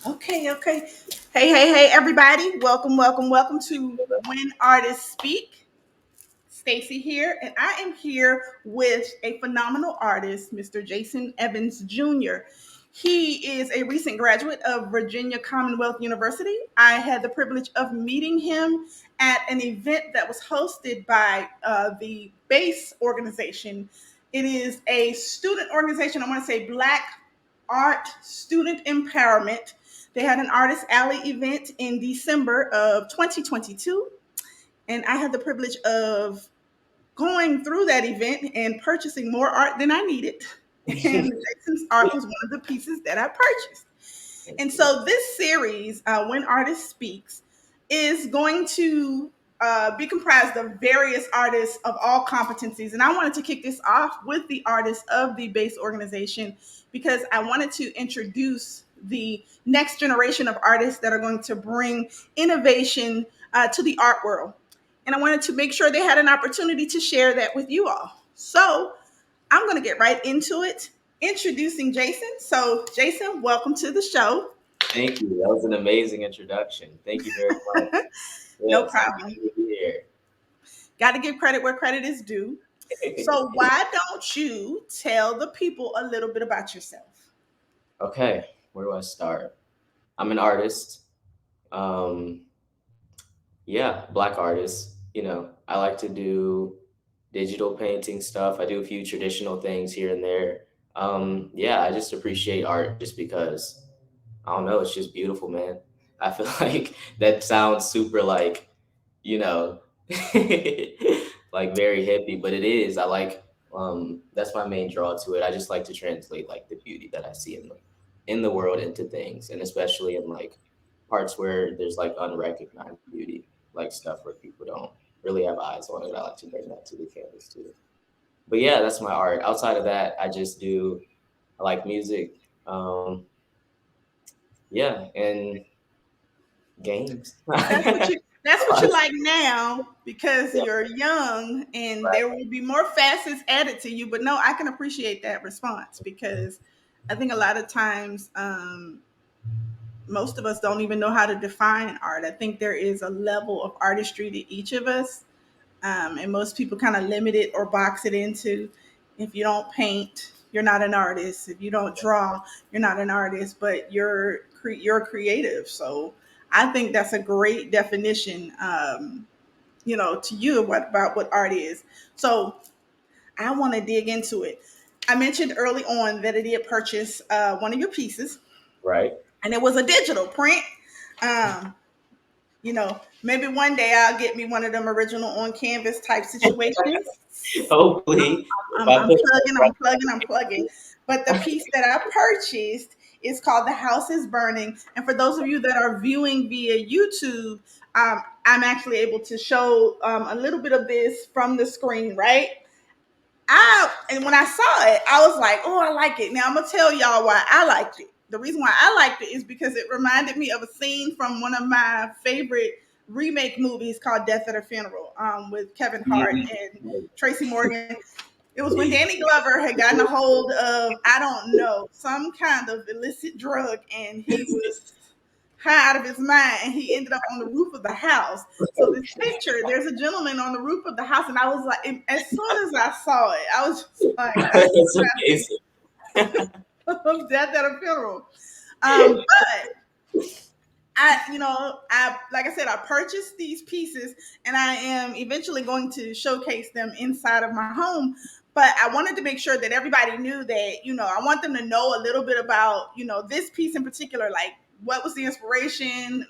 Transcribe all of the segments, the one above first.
Okay. Hey, everybody. Welcome to When Artists Speak. Stacy here, and I am here with a phenomenal artist, Mr. Jason Evans Jr. He is a recent graduate of Virginia Commonwealth University. I had the privilege of meeting him at an event that was hosted by the BASE organization. It is a student organization, I want to say Black Art Student Empowerment. They had an Artist Alley event in December of 2022, and I had the privilege of going through that event and purchasing more art than I needed. And Jason's art was one of the pieces that I purchased. And so this series, When Artist Speaks, is going to be comprised of various artists of all competencies. And I wanted to kick this off with the artists of the BASE organization because I wanted to introduce the next generation of artists that are going to bring innovation to the art world. And I wanted to make sure they had an opportunity to share that with you all. So I'm going to get right into it. Introducing Jason. So, Jason, welcome to the show. Thank you. That was an amazing introduction. Thank you very much. No Yes, I'm problem. happy to be here. Got to give credit where credit is due. So, why don't you tell the people a little bit about yourself? Okay, where do I start? I'm an artist. Um, yeah, black artist. I like to do digital painting stuff. I do a few traditional things here and there. Yeah, I just appreciate art just because I don't know, it's just beautiful, man. I feel like that sounds super like, you know, like very hippie, but it is. I like that's my main draw to it. I just like to translate like the beauty that I see in the world into things, and especially in like parts where there's like unrecognized beauty, like stuff where people don't really have eyes on it. I like to bring that to the canvas too. But yeah, that's my art. Outside of that, I like music. Yeah, and games. That's what you that's A what lot you of like now because stuff. you're young and there will be more facets added to you. But no, I can appreciate that response because I think a lot of times most of us don't even know how to define art. I think there is a level of artistry to each of us, and most people kind of limit it or box it into if you don't paint, you're not an artist. If you don't draw, you're not an artist, but you're creative. So I think that's a great definition, to you about what art is. So I want to dig into it. I mentioned early on that I did purchase one of your pieces, Right. and it was a digital print. Um, maybe one day I'll get me one of them original on canvas type situations. Hopefully, if I'm, I I'm put plugging, I'm plugging, I'm plugging. But the piece that I purchased is called The House is Burning. And for those of you that are viewing via YouTube, I'm actually able to show a little bit of this from the screen, right? And when I saw it, I was like, oh, I like it. Now I'm gonna tell y'all why I liked it. The reason why I liked it is because it reminded me of a scene from one of my favorite remake movies called Death at a Funeral, with Kevin Hart and Tracy Morgan. It was when Danny Glover had gotten a hold of, I don't know, some kind of illicit drug, and he was high out of his mind, and he ended up on the roof of the house. So this picture, there's a gentleman on the roof of the house, and I was like, as soon as I saw it, I was just like, that's it's classic amazing. of Death at a Funeral. But I like I said, I purchased these pieces, and I am eventually going to showcase them inside of my home. But I wanted to make sure that everybody knew that, I want them to know a little bit about, this piece in particular, like what was the inspiration?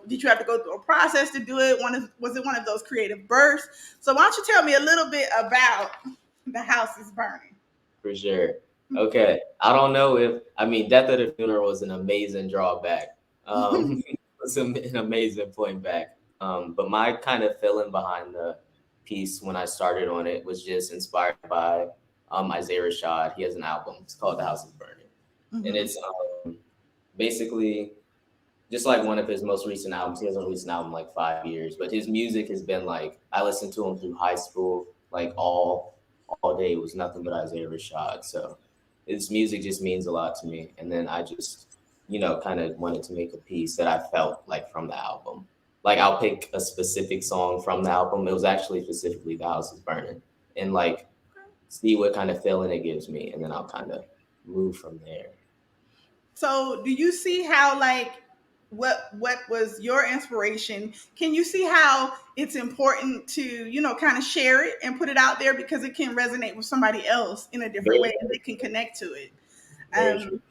Did you have to go through a process to do it? Was it one of those creative bursts? So why don't you tell me a little bit about The House is Burning? For sure. Okay. I don't know if I mean Death at a Funeral was an amazing drawback. It was an amazing point back. But my kind of feeling behind the piece when I started on it was just inspired by Isaiah Rashad. He has an album. It's called The House is Burning. And Hmm. it's basically just like one of his most recent albums. He hasn't released an album in like 5 years, but his music has been like I listened to him through high school, like all day. It was nothing but Isaiah Rashad. So his music just means a lot to me. And then I just kind of wanted to make a piece that I felt like from the album. Like I'll pick a specific song from the album. It was actually specifically "The House Is Burning," and like see what kind of feeling it gives me, and then I'll kind of move from there. So, do you see how like what was your inspiration? Can you see how it's important to, kind of share it and put it out there because it can resonate with somebody else in a different Very, way and they can connect to it. very true. Um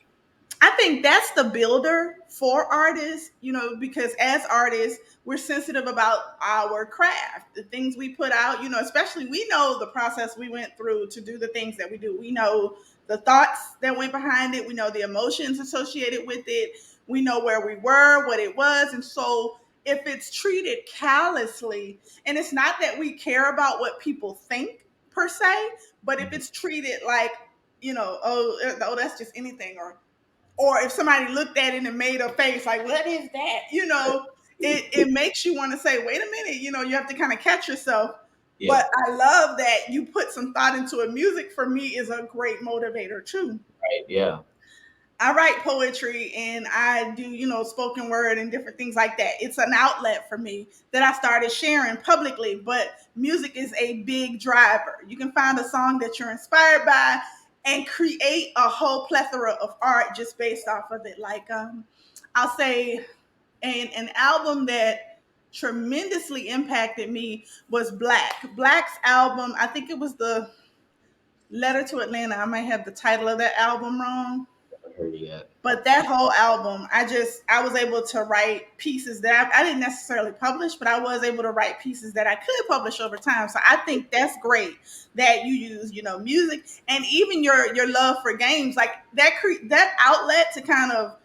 I think that's the builder for artists, because as artists, we're sensitive about our craft, the things we put out, especially we know the process we went through to do the things that we do. We know the thoughts that went behind it, we know the emotions associated with it, we know where we were, what it was. And so if it's treated callously, and it's not that we care about what people think per se, but if Mhm. it's treated like, oh, that's just anything, or if somebody looked at it and made a face like, what is that? It makes you want to say, wait a minute, you have to kind of catch yourself. Yeah, But I love that you put some thought into it. Music for me is a great motivator too. right. Yeah, I write poetry and I do, spoken word and different things like that. It's an outlet for me that I started sharing publicly, but music is a big driver. You can find a song that you're inspired by and create a whole plethora of art just based off of it. Like, I'll say an album that tremendously impacted me was Black's album. I think it was the Letter to Atlanta. I might have the title of that album wrong, haven't heard it yet. but that whole album, I was able to write pieces that I didn't necessarily publish, but I was able to write pieces that I could publish over time. So I think that's great that you use, music and even your love for games, like that outlet to kind of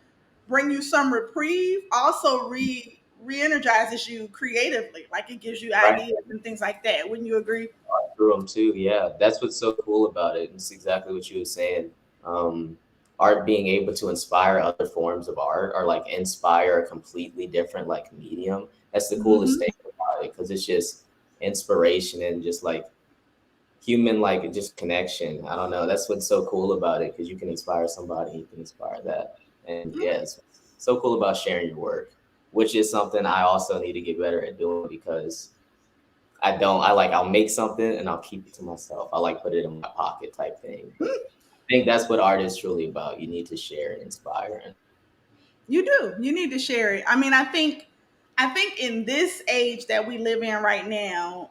bring you some reprieve also re-energizes you creatively, like it gives you Right. ideas and things like that. Wouldn't you agree? Through them too. Yeah, that's what's so cool about it. It's exactly what you were saying. Um, Art being able to inspire other forms of art or like inspire a completely different like medium. That's the coolest Hmm. thing about it because it's just inspiration and just like human like just connection. I don't know. That's what's so cool about it because you can inspire somebody, you can inspire that, and yeah, it's so cool about sharing your work, which is something I also need to get better at doing because I don't. I like I'll make something and I'll keep it to myself. I like put it in my pocket type thing. But I think that's what art is truly about. You need to share and inspire. And You do. You need to share it. I mean, I think in this age that we live in right now,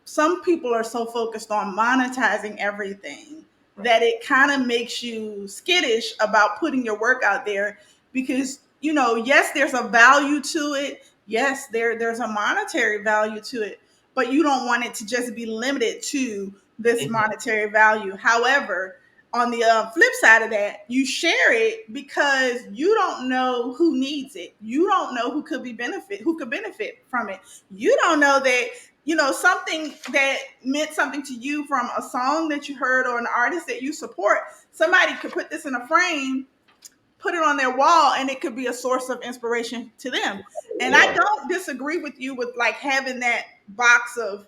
some people are so focused on monetizing everything that it kind of makes you skittish about putting your work out there because, yes, there's a value to it. Yes, there's a monetary value to it, but you don't want it to just be limited to this Mhm. monetary value. However, on the flip side of that, you share it because you don't know who needs it. You don't know who could benefit from it. You don't know that something that meant something to you from a song that you heard or an artist that you support. Somebody could put this in a frame, put it on their wall, and it could be a source of inspiration to them. And I Yeah. don't disagree with you with like having that box of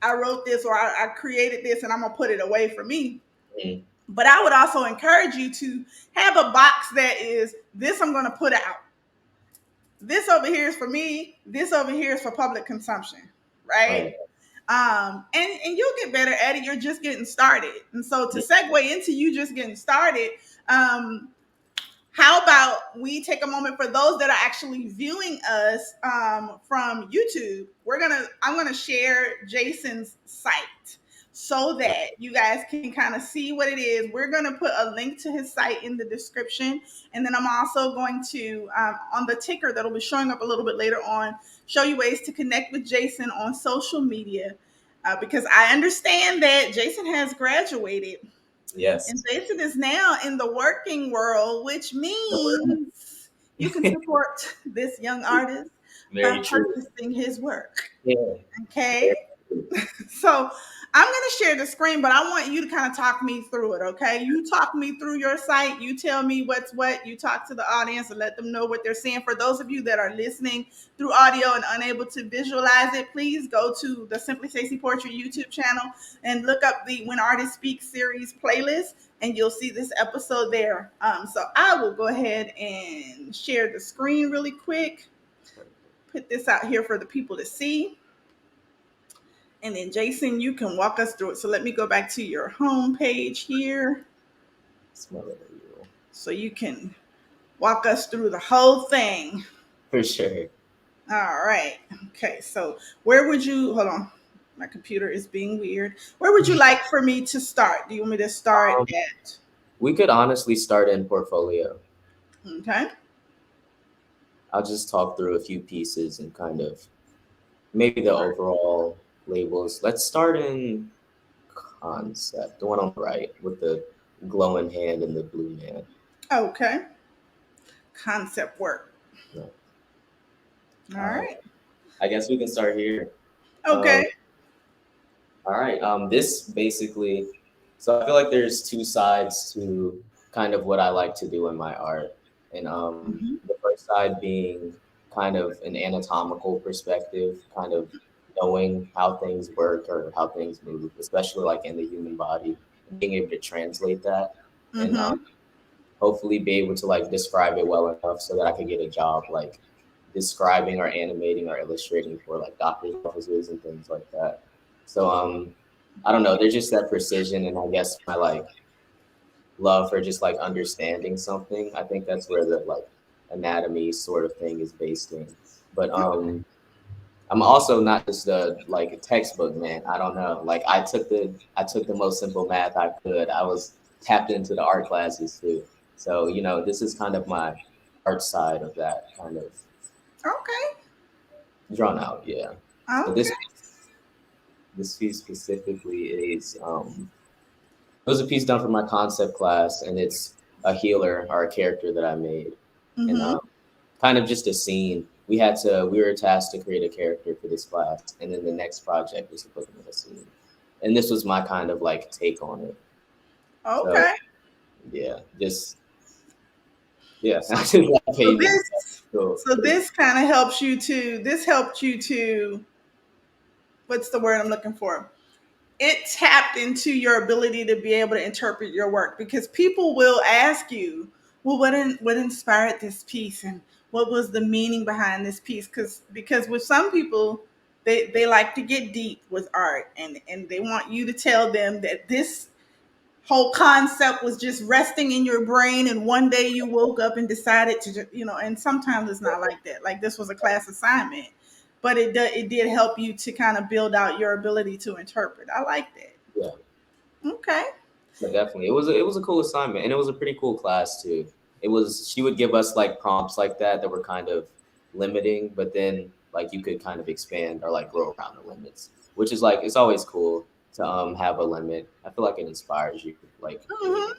I wrote this or I created this and I'm gonna put it away for me, Mhm. but I would also encourage you to have a box that is this I'm going to put out. This over here is for me. This over here is for public consumption, right? Right. And you'll get better at it. You're just getting started. And so to segue into you just getting started, um, how about we take a moment for those that are actually viewing us from YouTube? I'm gonna share Jason's site so that you guys can kind of see what it is. We're gonna put a link to his site in the description, and then I'm also going to on the ticker that'll be showing up a little bit later on, show you ways to connect with Jason on social media. Because I understand that Jason has graduated and Yes. Jason is now in the working world, which means you can support this young artist by Very true. purchasing his work. Yeah. Okay. Very true. So I'm going to share the screen, but I want you to kind of talk me through it. Okay. You talk me through your site. You tell me what's what. You talk to the audience and let them know what they're seeing. For those of you that are listening through audio and unable to visualize it, please go to the Simply Stacey Poetry YouTube channel and look up the When Artists Speak series playlist. and you'll see this episode there. So I will go ahead and share the screen really quick, put this out here for the people to see. And then Jason, you can walk us through it. So let me go back to your home page here Smell it, you so you can walk us through the whole thing. for sure. All right. Okay. So where would you hold on? My computer is being weird. Where would you like for me to start? Do you want me to start Um, at we could honestly start in portfolio. okay? I'll just talk through a few pieces and kind of maybe the overall labels. Let's start in concept, the one on the right with the glowing hand and the blue man. Okay. Concept work. Yeah. All All right. right. I guess we can start here. Okay. Um, all right. This basically, so I feel like there's two sides to kind of what I like to do in my art, and Mm-hmm. the first side being kind of an anatomical perspective, kind of knowing how things work or how things move, especially like in the human body, and being able to translate that, and Mm-hmm. hopefully be able to like describe it well enough so that I could get a job like describing or animating or illustrating for like doctors' offices and things like that. So I don't know, there's just that precision and I guess my like love for just like understanding something. I think that's where the like anatomy sort of thing is based in. But I'm also not just a like a textbook man. I don't know. Like I took the most simple math I could. I was tapped into the art classes too. So, you know, this is kind of my art side of that kind of Okay. drawn out, yeah. So Okay. this piece specifically is it was a piece done for my concept class and it's a healer or a character that I made. And Mm-hmm. kind of just a scene. We were tasked to create a character for this class, and then the next project was to put them in a scene. And this was my kind of like take on it. So Okay. yeah, just yeah, So I just like so pages. this So so this kind of helps you to this helped you to what's the word I'm looking for? It tapped into your ability to be able to interpret your work because people will ask you, well, what inspired this piece and what was the meaning behind this piece? Because with some people, they like to get deep with art and they want you to tell them that this whole concept was just resting in your brain and one day you woke up and decided to just, and sometimes it's not like that. Like this was a class assignment, but it did help you to kind of build out your ability to interpret. I like that. yeah, Okay. but definitely it was a cool assignment, and it was a pretty cool class too. It was she would give us like prompts like that were kind of limiting, but then like you could kind of expand or like grow around the limits, which is like it's always cool to have a limit. I feel like it inspires you like Hmm. creating.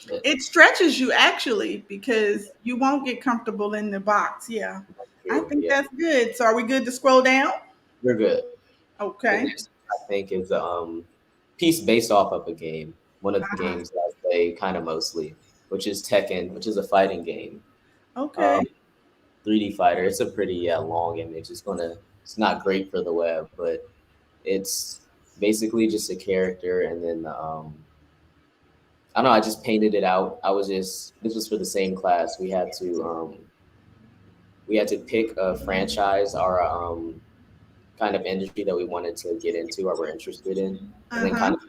But It stretches you actually because you won't get comfortable in the box. Yeah. that's I true. think Yeah, that's good. So are we good to scroll down? we're good. The Okay. next I think is piece based off of a game, one of the Uh-huh. games that I play kind of mostly, which is Tekken, which is a fighting game. Okay. Um, 3D fighter. It's a pretty long image. It's not great for the web, but it's basically just a character, and then I don't know. I just painted it out. I was just this was for the same class. We had to pick a franchise or kind of industry that we wanted to get into or we're interested in, and then Uh-huh. kind of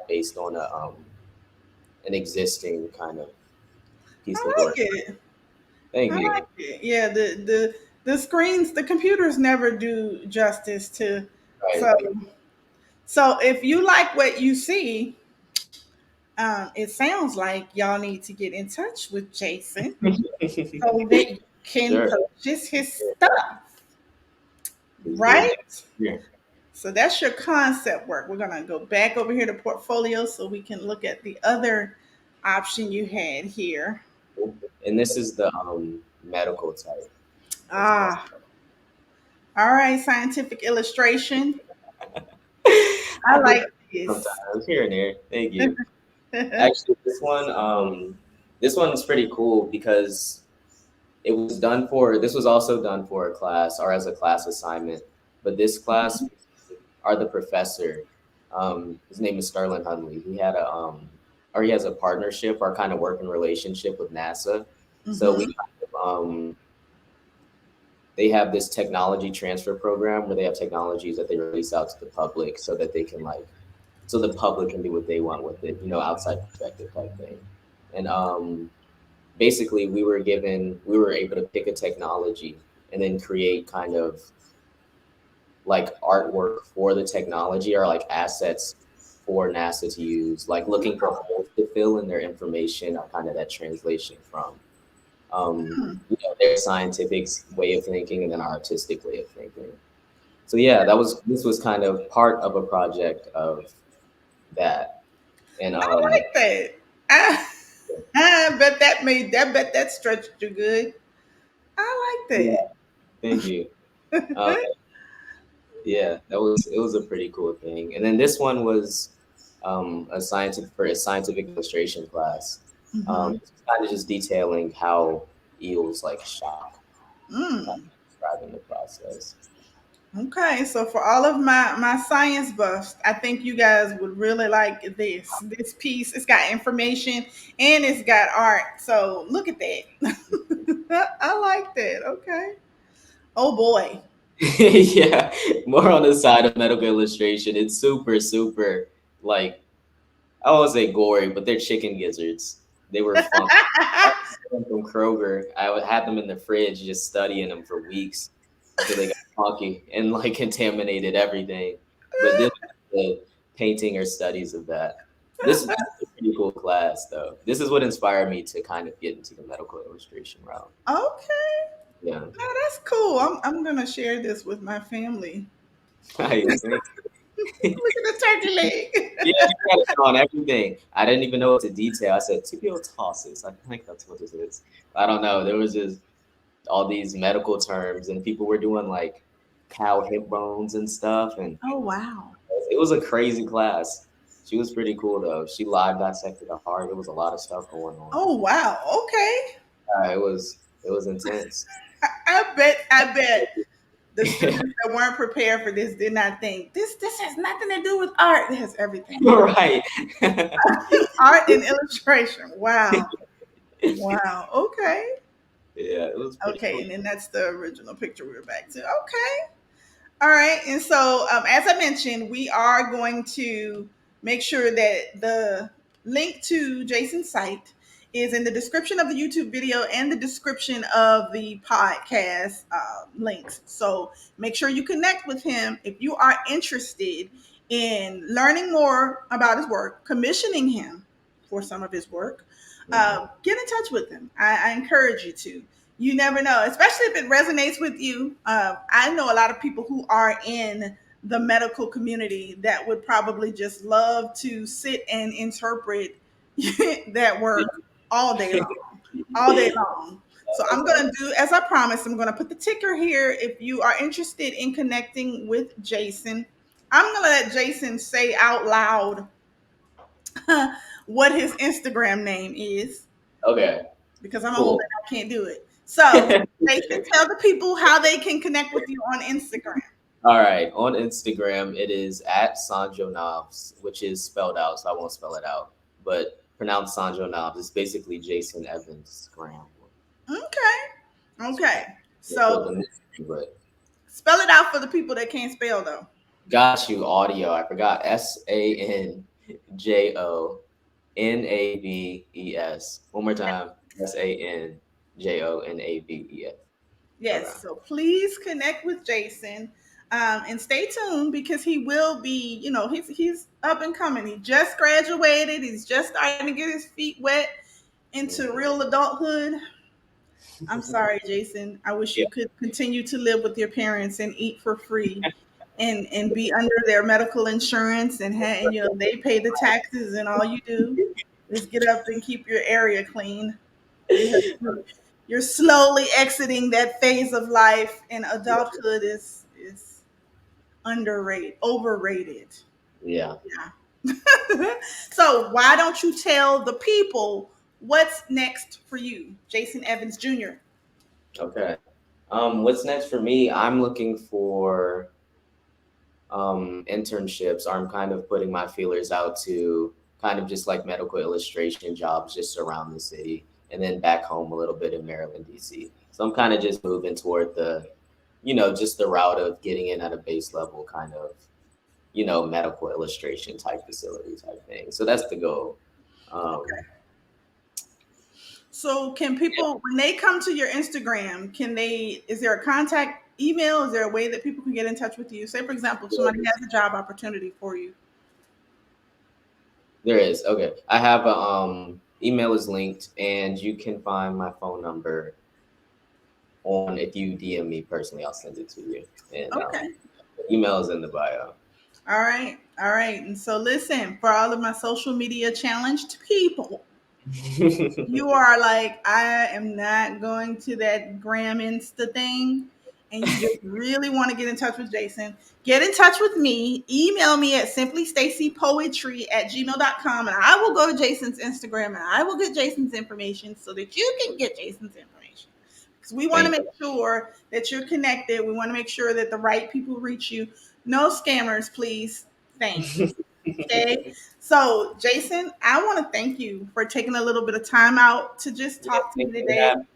based on an existing kind of I piece of like work. it. Thank I like you. it. Yeah, the screens, the computers never do justice to. Right. So if you like what you see, it sounds like y'all need to get in touch with Jason so that you can Sure. purchase his stuff, Please do. right? Yeah. So that's your concept work. We're gonna go back over here to portfolio so we can look at the other option you had here. And this is the medical type. That's called. Ah, all right, scientific illustration. I I do like that this. sometimes here and there. Thank you. Actually, this one's pretty cool because this was also done for a class or as a class assignment. But this class, or the professor, his name is Sterling Hunley. He had a or he has a partnership or kind of working relationship with NASA. So we Mm-hmm. they have this technology transfer program where they have technologies that they release out to the public so that they can like so the public can do what they want with it, outside perspective type thing. And basically we were able to pick a technology and then create kind of like artwork for the technology or like assets for NASA to use, like looking for holes to fill in their information or kind of that translation from their scientific way of thinking and then our artistic way of thinking. So yeah, this was kind of part of a project of that. And I like that. I, I bet that stretched you good. I yeah, like thank you. Um, that. yeah, it was a pretty cool thing. And then this one was a scientific illustration class. Hmm. Kind of just detailing how eels like shock, Mm. describing the process. Okay, so for all of my science buffs, I think you guys would really like this piece. It's got information and it's got art. So look at that. I like that. Okay. Oh boy. Yeah, more on the side of medical illustration. It's super, super like I won't say gory, but they're chicken gizzards. They were fun. I got them from Kroger. I would have them in the fridge, just studying them for weeks until they got funky and like contaminated everything. But this was the painting or studies of that. This is a pretty cool class, though. This is what inspired me to kind of get into the medical illustration route. Okay. Yeah, No, that's cool. I'm gonna share this with my family. nice. Thank you. Look at the turkey leg. Yeah, you got it on everything. I didn't even know what to detail. I said tibial tosses. I think that's what this is. I don't know. There was just all these medical terms, and people were doing like cow hip bones and stuff, and Oh wow. it was a crazy class. She was pretty cool though. She live dissected a heart. It was a lot of stuff going on. Oh wow. Okay. It was intense. I bet the students that weren't prepared for this did not think this has nothing to do with art. It has everything to do You're right. with art and illustration. Wow. Wow. Okay. Yeah, it was pretty Okay. cool. And then that's the original picture we were back to. Okay. All right. And so, as I mentioned, we are going to make sure that the link to Jason's site is in the description of the YouTube video and the description of the podcast links. So make sure you connect with him if you are interested in learning more about his work, commissioning him for some of his work. Mhm. Get in touch with him. I encourage you to. You never know, especially if it resonates with you. I know a lot of people who are in the medical community that would probably just love to sit and interpret that work all day long, all day long. So I'm going to do as I promised. I'm going to put the ticker here. If you are interested in connecting with Jason, I'm going to let Jason say out loud what his Instagram name is Okay, because I'm old cool. and I can't do it. So, Jason, tell the people how they can connect with you on Instagram. All right, on Instagram it is at Sanjo Knobs, which is spelled out, so I won't spell it out, but pronounced Sanjo Knobs. It's basically Jason Evans Graham. Okay. Okay. It's So, spelled the name, but spell it out for the people that can't spell, though. got you audio. I forgot SANJONAVES. One more time. SANJONAVES. Okay. Yes. So, please connect with Jason. And stay tuned because he will be, he's up and coming. He just graduated. He's just starting to get his feet wet into Mhm. real adulthood. I'm sorry, Jason. I wish Yeah. you could continue to live with your parents and eat for free and be under their medical insurance and they pay the taxes and all you do is get up and keep your area clean. You have, you're slowly exiting that phase of life and adulthood is underrated, overrated. Yeah. Yeah. So why don't you tell the people what's next for you, Jason Evans Jr.? Okay. What's next for me? I'm looking for internships. I'm kind of putting my feelers out to kind of just like medical illustration jobs just around the city, and then back home a little bit in Maryland, DC. So I'm kind of just moving toward the, just the route of getting in at a base level kind of, medical illustration type facility type thing. So that's the goal. Um, Okay. So can people, when they come to your Instagram, can they, is there a contact email? Is there a way that people can get in touch with you? Say, for example, if there somebody is. has a job opportunity for you. There is. Okay. I have a email is linked, and you can find my phone number on, if you DM me personally, I'll send it to you. And Okay. the email is in the bio. All right. All right. And so listen, for all of my social media challenged people, you are like, I am not going to that Gram Insta thing, and you just really want to get in touch with Jason, get in touch with me. Email me at simplystacypoetry@gmail.com, and I will go to Jason's Instagram and I will get Jason's information so that you can get Jason's information. Because we want to Thank make sure that you're connected. We want to make sure that the right people reach you. No scammers, please. Thanks. you. Okay. So, Jason, I want to thank you for taking a little bit of time out to just Yeah, talk to me thank you for today. having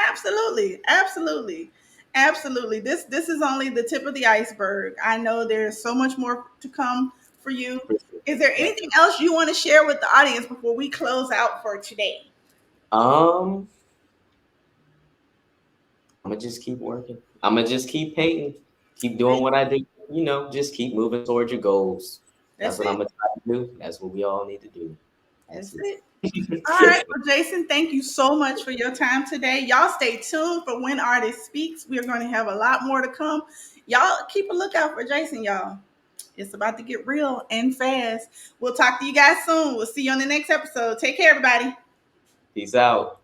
Absolutely. Absolutely. Absolutely. This is only the tip of the iceberg. I know there's so much more to come for you. me. Is there Yeah. anything else you want to share with the audience before we close out for today? Um, I'm gonna just keep working. I'm gonna just keep painting, keep doing what I do. Just keep moving towards your goals. That's That's what I'm it. gonna try to do. That's what we all need to do. That's That's it. All right. it. Well, Jason, thank you so much for your time today. Y'all stay tuned for When Artist Speaks. We're going to have a lot more to come. Y'all keep a lookout for Jason, y'all. It's about to get real and fast. We'll talk to you guys soon. We'll see you on the next episode. Take care, everybody. Peace out.